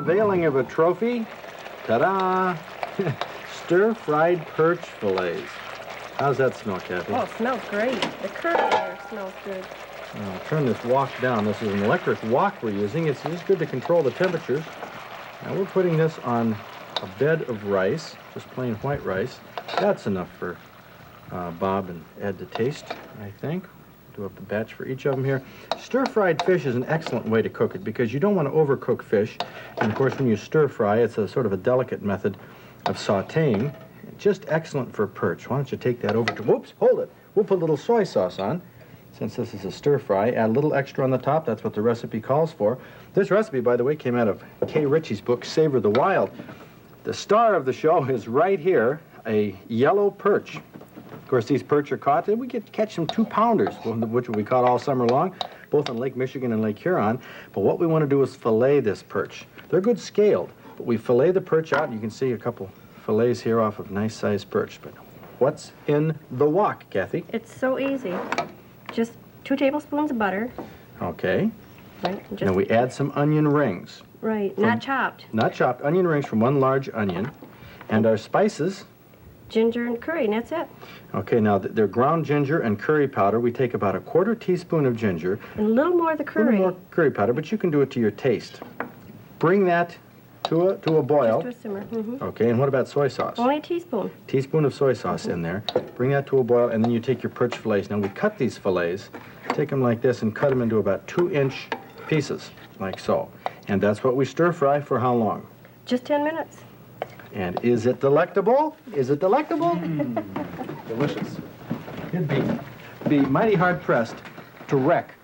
unveiling of a trophy. Ta-da! Stir-fried perch fillets. How's that smell, Kathy? Oh, it smells great. The curry there smells good. I'll turn this wok down. This is an electric wok we're using. It's just good to control the temperatures. Now we're putting this on a bed of rice, just plain white rice. That's enough for Bob and Ed to taste, I think. Do up a batch for each of them here. Stir-fried fish is an excellent way to cook it because you don't want to overcook fish. And of course, when you stir-fry, it's a sort of a delicate method of sautéing. Just excellent for perch. Why don't you take that over to... Whoops, hold it. We'll put a little soy sauce on. Since this is a stir-fry, add a little extra on the top. That's what the recipe calls for. This recipe, by the way, came out of Kay Ritchie's book, Savor the Wild. The star of the show is right here, a yellow perch. Of course, these perch are caught. We catch some 2-pounders, which will be caught all summer long, both in Lake Michigan and Lake Huron. But what we want to do is fillet this perch. They're good scaled, but we fillet the perch out, and you can see a couple fillets here off of nice-sized perch. But what's in the wok, Kathy? It's so easy. Just 2 tablespoons of butter. Okay. Right. And Now we add some onion rings. Right. Not chopped. Not chopped. Onion rings from 1 large onion. And our spices. Ginger and curry, and that's it. Okay, now they're ground ginger and curry powder. We take about a 1/4 teaspoon of ginger. And a little more of the curry. A little more curry powder, but you can do it to your taste. Bring that to a boil. Just to a simmer. Mm-hmm. Okay, and what about soy sauce? Only a teaspoon. Teaspoon of soy sauce in there. Bring that to a boil, and then you take your perch fillets. Now we cut these fillets, take them like this, and cut them into about 2-inch pieces, like so. And that's what we stir fry for how long? Just 10 minutes. And is it delectable? Is it delectable? Delicious. It'd be mighty hard-pressed to wreck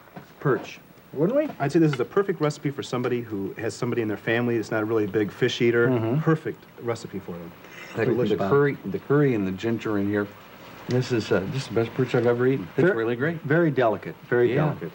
perch, wouldn't we? I'd say this is the perfect recipe for somebody who has somebody in their family that's not a really big fish eater. Perfect recipe for them. The curry and the ginger in here. This is just the best perch I've ever eaten. It's really great. Very delicate, very delicate.